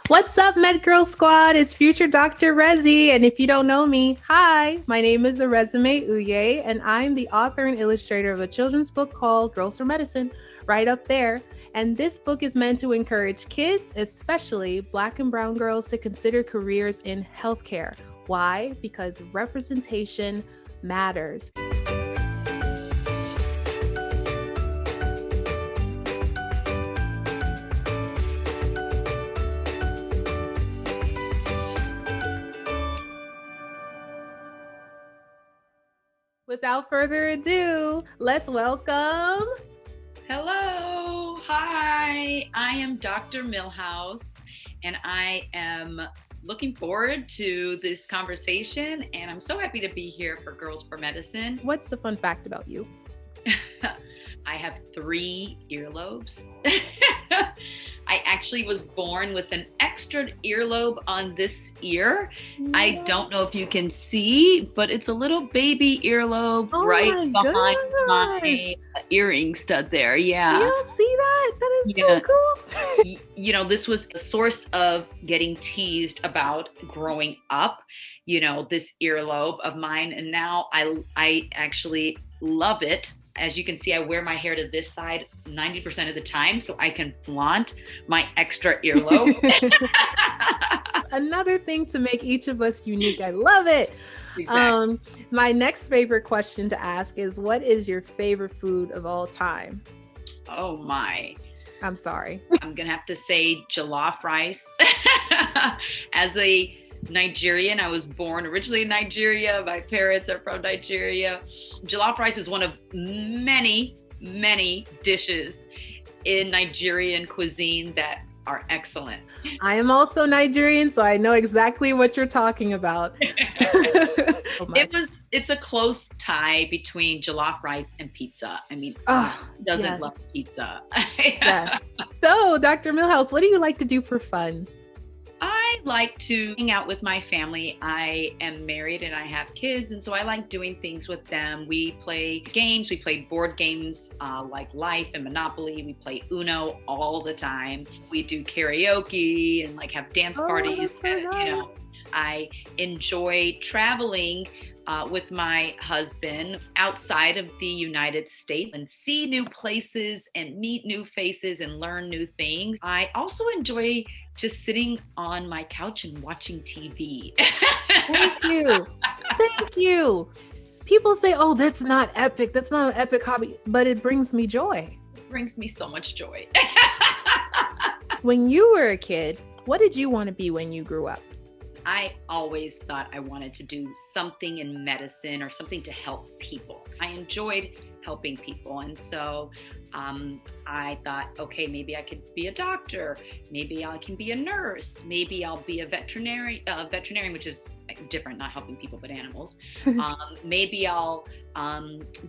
What's up, MedGirl Squad? It's future Dr. Resi. And if you don't know me, hi, my name is Resume Uye, and I'm the author and illustrator of a children's book called Girls for Medicine, right up there. And this book is meant to encourage kids, especially Black and brown girls, to consider careers in healthcare. Why? Because representation matters. Without further ado, let's welcome... Hello, hi, I am Dr. Milhouse, and I am looking forward to this conversation, and I'm so happy to be here for Girls for Medicine. What's the fun fact about you? I have 3 earlobes. I actually was born with an extra earlobe on this ear. No. I don't know if you can see, but it's a little baby earlobe right behind my earring stud there. Yeah. You don't see that? That is so cool. You know, this was a source of getting teased about growing up, you know, this earlobe of mine. And now I actually love it. As you can see, I wear my hair to this side 90% of the time, so I can flaunt my extra earlobe. Another thing to make each of us unique. I love it. Exactly. My next favorite question to ask is, what is your favorite food of all time? Oh my. I'm sorry. I'm going to have to say jollof rice. As a Nigerian, I was born originally in Nigeria. My parents are from Nigeria. Jollof rice is one of many, many dishes in Nigerian cuisine that are excellent. I am also Nigerian, so I know exactly what you're talking about. It's a close tie between jollof rice and pizza. I mean, who doesn't love pizza? Yes. So, Dr. Milhouse, what do you like to do for fun? I like to hang out with my family. I am married and I have kids, and so I like doing things with them. We play games. We play board games like Life and Monopoly. We play Uno all the time. We do karaoke and like have dance parties. So nice. You know, I enjoy traveling with my husband outside of the United States and see new places and meet new faces and learn new things. I also enjoy just sitting on my couch and watching TV. Thank you. Thank you. People say, oh, that's not epic. That's not an epic hobby, but it brings me joy. It brings me so much joy. When you were a kid, what did you want to be when you grew up? I always thought I wanted to do something in medicine or something to help people. I enjoyed helping people. And so I thought, okay, maybe I could be a doctor. Maybe I can be a nurse. Maybe I'll be a veterinarian, which is different, not helping people, but animals. Maybe I'll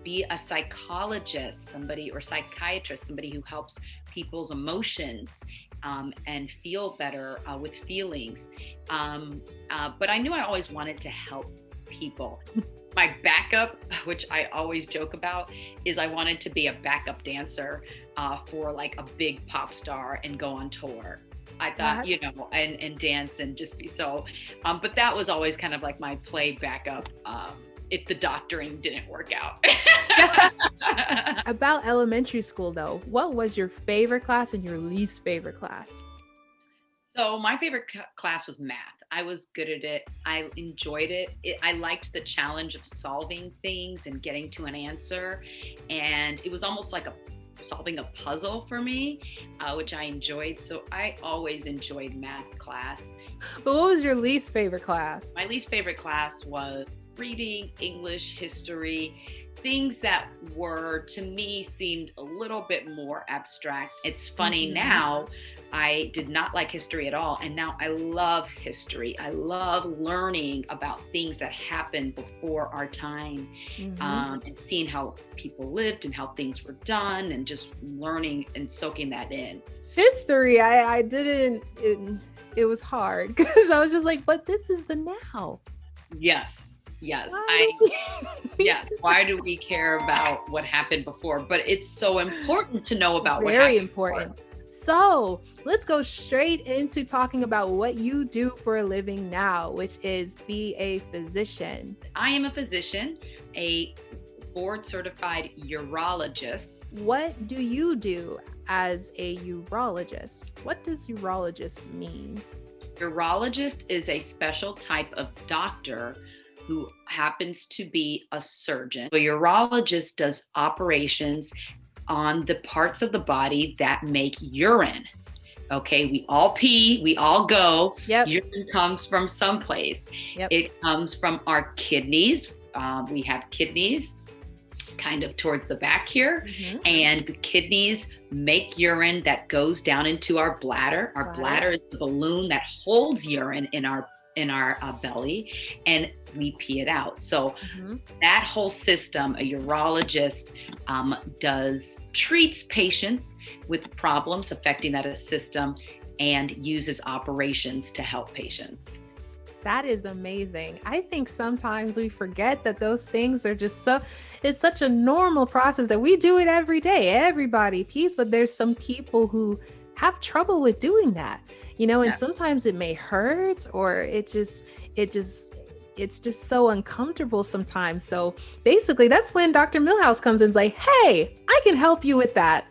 be a psychologist, or psychiatrist, somebody who helps people's emotions and feel better with feelings. But I knew I always wanted to help people. My backup, which I always joke about, is I wanted to be a backup dancer for like a big pop star and go on tour. I thought, you know, and dance and just be so, but that was always kind of like my play backup if the doctoring didn't work out. About elementary school though, what was your favorite class and your least favorite class? So my favorite class was math. I was good at it. I enjoyed it. I liked the challenge of solving things and getting to an answer. And it was almost like solving a puzzle for me, which I enjoyed. So I always enjoyed math class. But what was your least favorite class? My least favorite class was reading, English, history, things that were, to me, seemed a little bit more abstract. It's funny now, I did not like history at all. And now I love history. I love learning about things that happened before our time, and seeing how people lived and how things were done, and just learning and soaking that in. History, I didn't, it was hard because I was just like, but this is the now. Yes. Why do we care about what happened before? But it's so important to know about what happened. Very important. Before. So let's go straight into talking about what you do for a living now, which is be a physician. I am a physician, a board certified urologist. What do you do as a urologist? What does urologist mean? Urologist is a special type of doctor who happens to be a surgeon. A urologist does operations on the parts of the body that make urine. Okay, we all pee, we all go. Yep. Urine comes from someplace. Yep. It comes from our kidneys. We have kidneys kind of towards the back here, and the kidneys make urine that goes down into our bladder. Our bladder is the balloon that holds urine in our belly, and we pee it out. So that whole system, a urologist treats patients with problems affecting that system and uses operations to help patients. That is amazing. I think sometimes we forget that those things are just it's such a normal process that we do it every day. Everybody pees, but there's some people who have trouble with doing that, and sometimes it may hurt, or it's just so uncomfortable sometimes. So basically that's when Dr. Milhouse comes in and is like, hey, I can help you with that.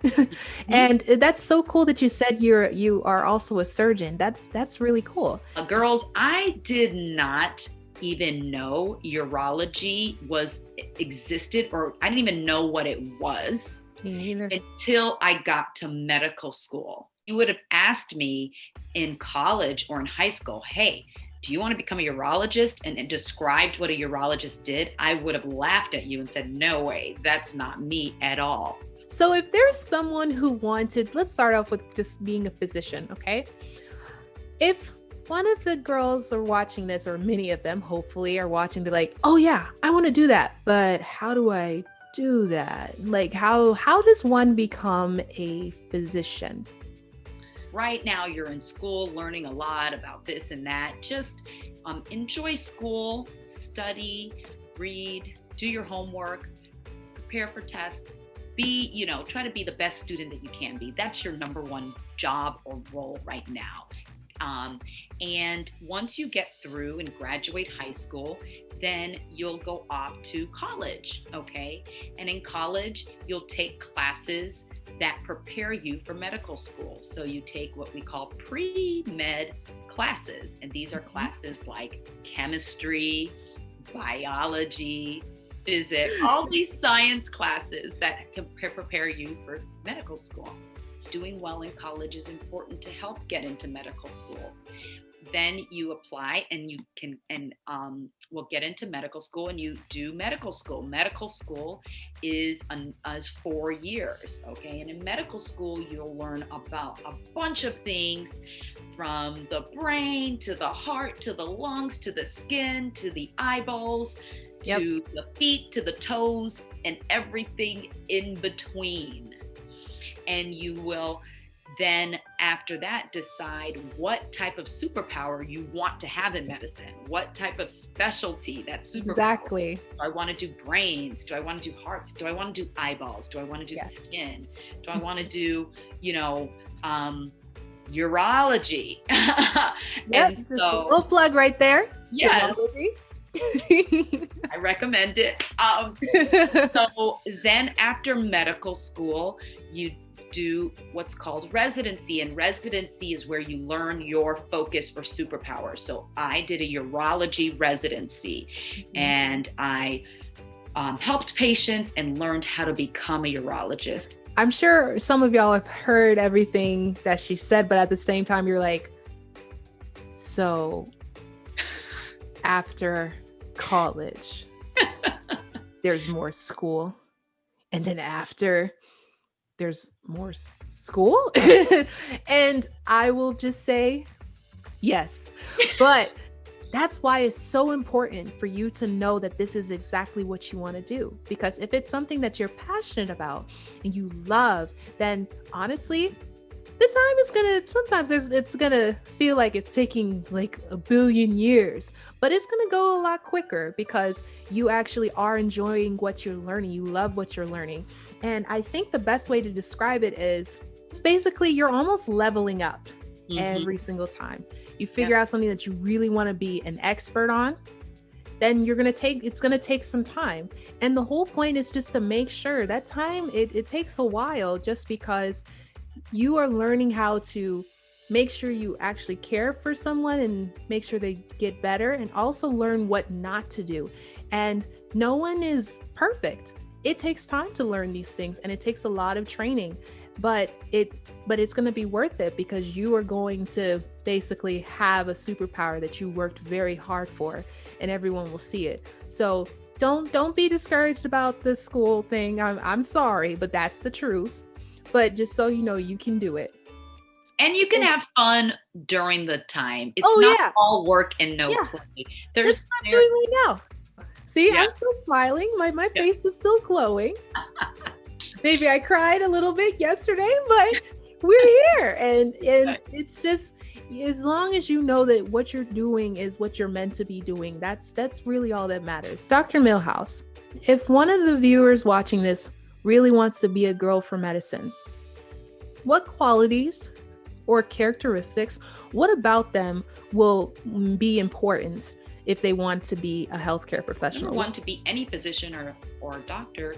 And that's so cool that you said you are also a surgeon. That's really cool. Girls, I did not even know urology existed, or I didn't even know what it was until I got to medical school. You would have asked me in college or in high school, hey, do you want to become a urologist, and described what a urologist did, I would have laughed at you and said, no way, that's not me at all. So if there's someone who let's start off with just being a physician, okay? If one of the girls are watching this, or many of them hopefully are watching, they're like, oh yeah, I want to do that, but how do I do that? Like how does one become a physician? Right now you're in school learning a lot about this and that. Just enjoy school, study, read, do your homework, prepare for tests, try to be the best student that you can be. That's your number one job or role right now. And once you get through and graduate high school, then you'll go off to college, okay? And in college, you'll take classes that prepare you for medical school. So you take what we call pre-med classes. And these are classes like chemistry, biology, physics, all these science classes that can prepare you for medical school. Doing well in college is important to help get into medical school. Then you apply and you can will get into medical school, and you do medical school. Medical school is 4 years, okay? And in medical school, you'll learn about a bunch of things, from the brain to the heart to the lungs to the skin to the eyeballs to the feet to the toes and everything in between. And you will then after that decide what type of superpower you want to have in medicine, what type of specialty that superpower. Exactly. Do I want to do brains? Do I want to do hearts? Do I want to do eyeballs? Do I want to do skin? Do I want to do, urology? And so a little plug right there. Yes. I recommend it. So then after medical school, you do what's called residency, and residency is where you learn your focus for superpowers. So I did a urology residency, and I helped patients and learned how to become a urologist. I'm sure some of y'all have heard everything that she said, but at the same time, you're like, so after college, there's more school, and then after there's more school. And I will just say yes, but that's why it's so important for you to know that this is exactly what you want to do, because if it's something that you're passionate about and you love, then honestly, the time is it's gonna feel like it's taking like a billion years, but it's gonna go a lot quicker because you actually are enjoying what you're learning. You love what you're learning. And I think the best way to describe it is basically you're almost leveling up Mhm. every single time. You figure out something that you really want to be an expert on, then it's going to take some time. And the whole point is just to make sure that time, it takes a while, just because you are learning how to make sure you actually care for someone and make sure they get better, and also learn what not to do. And no one is perfect. It takes time to learn these things, and it takes a lot of training, but it's going to be worth it, because you are going to basically have a superpower that you worked very hard for, and everyone will see it. So don't be discouraged about the school thing. I'm sorry, but that's the truth. But just so you know, you can do it. And you can have fun during the time. It's Oh, not yeah. all work and no Yeah. play. That's what I'm doing right now. See, Yeah. I'm still smiling. My Yeah. face is still glowing. Maybe I cried a little bit yesterday, but we're here. And it's just, as long as you know that what you're doing is what you're meant to be doing, that's really all that matters. Dr. Milhouse, if one of the viewers watching this really wants to be a girl for medicine, what qualities or characteristics, what about them will be important if they want to be a healthcare professional? If you want to be any physician or doctor,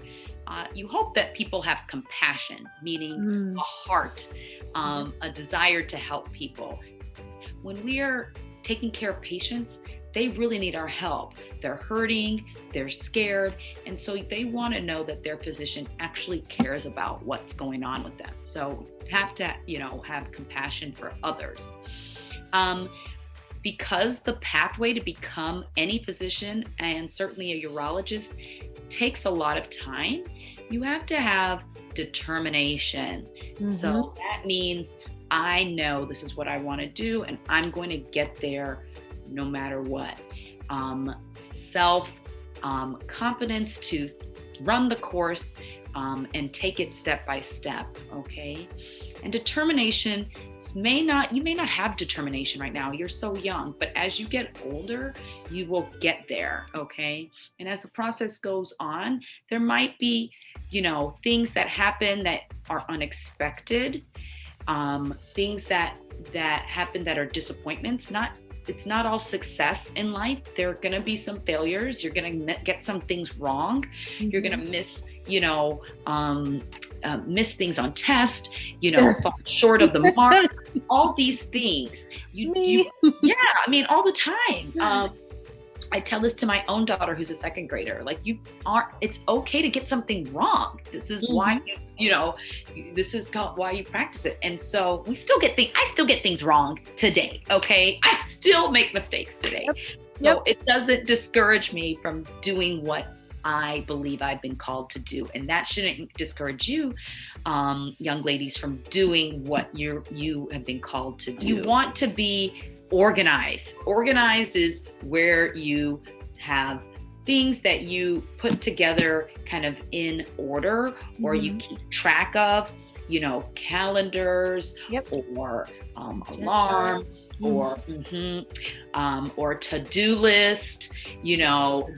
you hope that people have compassion, meaning a heart, a desire to help people. When we are taking care of patients, they really need our help. They're hurting, they're scared, and so they want to know that their physician actually cares about what's going on with them. So have to, have compassion for others. Because the pathway to become any physician, and certainly a urologist, takes a lot of time, you have to have determination. So that means I know this is what I want to do, and I'm going to get there no matter what. Confidence to run the course and take it step by step, okay? And determination, you may not have determination right now. You're so young, but as you get older, you will get there, okay? And as the process goes on, there might be, things that happen that are unexpected, things that happen that are disappointments. It's not all success in life. There are going to be some failures. You're going to get some things wrong. You're going to miss, miss things on test, fall short of the mark, all these things. All the time. I tell this to my own daughter, who's a second grader. Like, it's okay to get something wrong. This is why this is why you practice it. And so I still get things wrong today. Okay. I still make mistakes today. So it doesn't discourage me from doing what I believe I've been called to do. And that shouldn't discourage you, young ladies, from doing what you have been called to do. You want to be organized. Organized is where you have things that you put together kind of in order, or you keep track of, calendars, or alarms, or to-do list,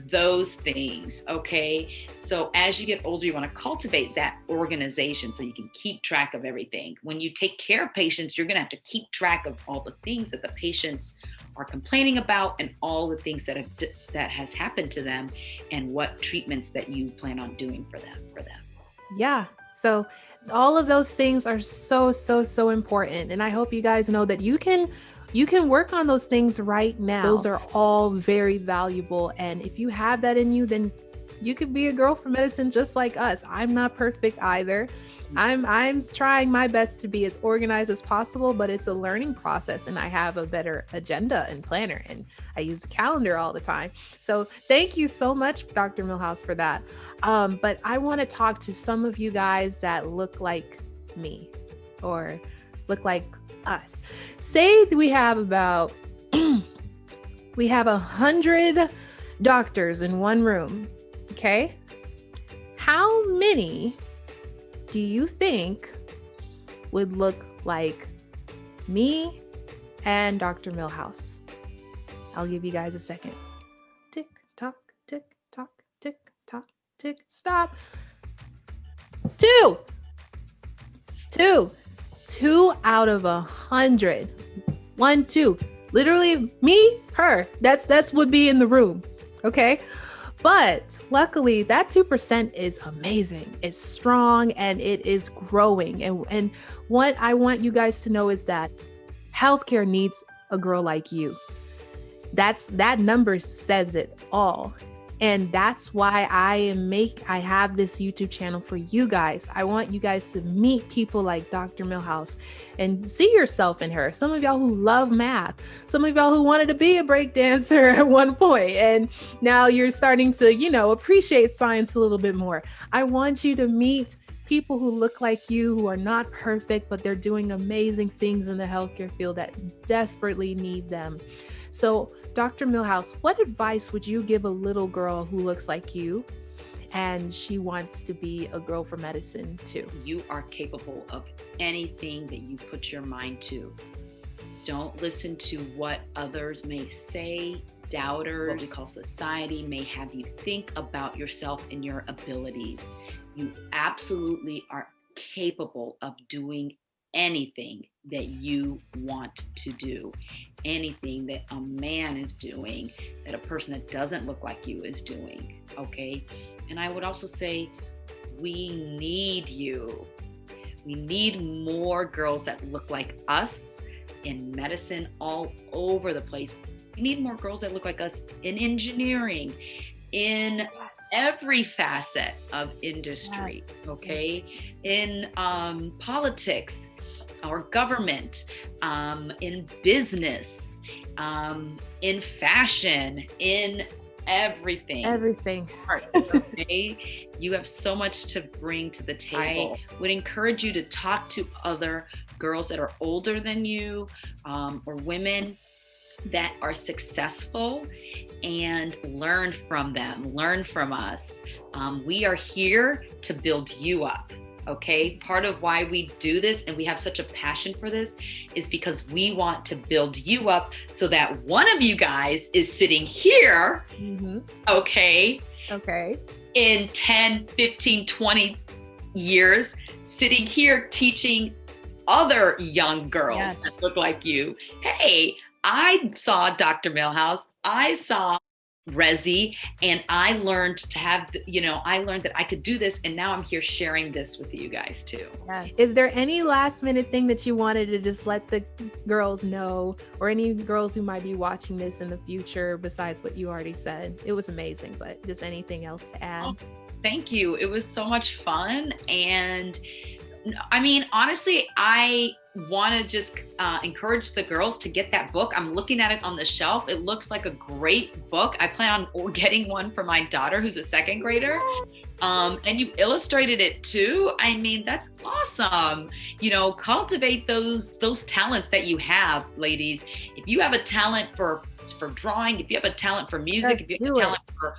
those things. Okay. So as you get older, you want to cultivate that organization so you can keep track of everything. When you take care of patients, you're going to have to keep track of all the things that the patients are complaining about, and all the things that has happened to them, and what treatments that you plan on doing for them. Yeah. So all of those things are so, so, so important. And I hope you guys know that you can work on those things right now. Those are all very valuable. And if you have that in you, then you could be a girl for medicine just like us. I'm not perfect either. I'm trying my best to be as organized as possible, but it's a learning process, and I have a better agenda and planner, and I use the calendar all the time. So thank you so much, Dr. Milhouse, for that. But I want to talk to some of you guys that look like me or look like us. Say we have about 100 doctors in one room. Okay. How many do you think would look like me and Dr. Milhouse? I'll give you guys a second. Tick tock, tick tock, tick tock, tick, stop. Two. 2 out of 100. 1, 2. Literally me, her. That's would be in the room. Okay. But luckily that 2% is amazing. It's strong and it is growing. And what I want you guys to know is that healthcare needs a girl like you. That number says it all. And that's why I have this YouTube channel for you guys. I want you guys to meet people like Dr. Milhouse and see yourself in her. Some of y'all who love math, some of y'all who wanted to be a breakdancer at one point, and now you're starting to, appreciate science a little bit more. I want you to meet people who look like you, who are not perfect, but they're doing amazing things in the healthcare field that desperately need them. So, Dr. Milhouse, what advice would you give a little girl who looks like you and she wants to be a girl for medicine too? You are capable of anything that you put your mind to. Don't listen to what others may say, doubters, what we call society may have you think about yourself and your abilities. You absolutely are capable of doing anything that you want to do, anything that a man is doing, that a person that doesn't look like you is doing, okay? And I would also say, we need you. We need more girls that look like us in medicine all over the place. We need more girls that look like us in engineering, in every facet of industry, okay? In politics, our government, in business, in fashion, in everything. Okay? You have so much to bring to the table. I would encourage you to talk to other girls that are older than you, or women that are successful, and learn from them, learn from us. We are here to build you up. Okay, part of why we do this and we have such a passion for this is because we want to build you up so that one of you guys is sitting here, okay, in 10, 15, 20 years, sitting here teaching other young girls that look like you. Hey, I saw Dr. Milhouse, I saw Resi, and I learned to have, I learned that I could do this, and now I'm here sharing this with you guys too. Yes. Is there any last minute thing that you wanted to just let the girls know, or any girls who might be watching this in the future besides what you already said? It was amazing, but just anything else to add? Oh, thank you. It was so much fun. And I mean, honestly, I want to just encourage the girls to get that book. I'm looking at it on the shelf. It looks like a great book. I plan on getting one for my daughter, who's a second grader. And you illustrated it too. I mean, that's awesome. Cultivate those talents that you have, ladies. If you have a talent for drawing, if you have a talent for music, if you have a talent for,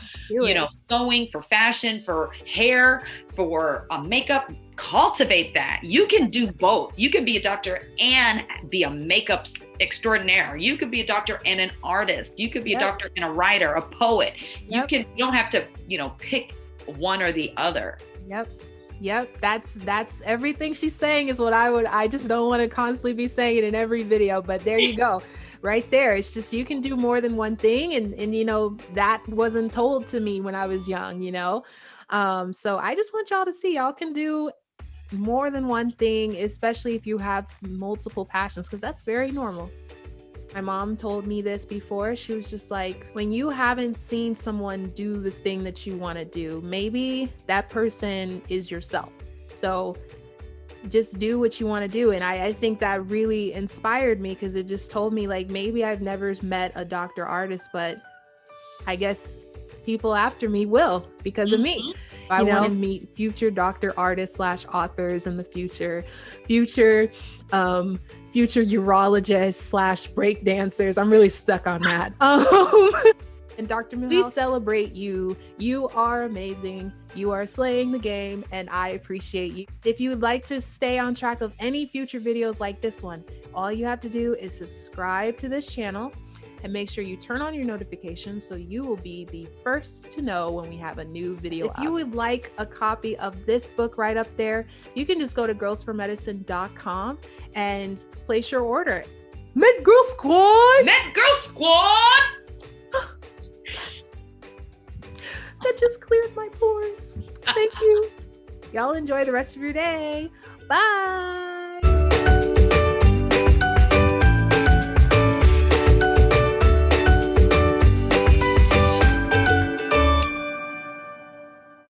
sewing, for fashion, for hair, for makeup, cultivate that. You can do both. You can be a doctor and be a makeup extraordinaire. You could be a doctor and an artist. You could be a doctor and a writer, a poet. You don't have to, pick one or the other. Yep. That's everything she's saying is what I just don't want to constantly be saying it in every video, but there you go. Right there. It's just, you can do more than one thing. And that wasn't told to me when I was young, so I just want y'all to see y'all can do more than one thing, especially if you have multiple passions, because that's very normal. My mom told me this before. She was just like, when you haven't seen someone do the thing that you want to do, maybe that person is yourself. So just do what you want to do. And I think that really inspired me, because it just told me, like, maybe I've never met a doctor artist, but I guess people after me will, because of me. I want to meet future doctor artists / authors in the future urologists / break dancers. I'm really stuck on that. And Dr. Milhouse, we celebrate you. You are amazing. You are slaying the game, and I appreciate you. If you would like to stay on track of any future videos like this one, all you have to do is subscribe to this channel and make sure you turn on your notifications so you will be the first to know when we have a new video. If you would like a copy of this book right up there, you can just go to girlsformedicine.com and place your order. MedGirl Squad! MedGirl Squad! Yes. That just cleared my pores. Thank you. Y'all enjoy the rest of your day. Bye.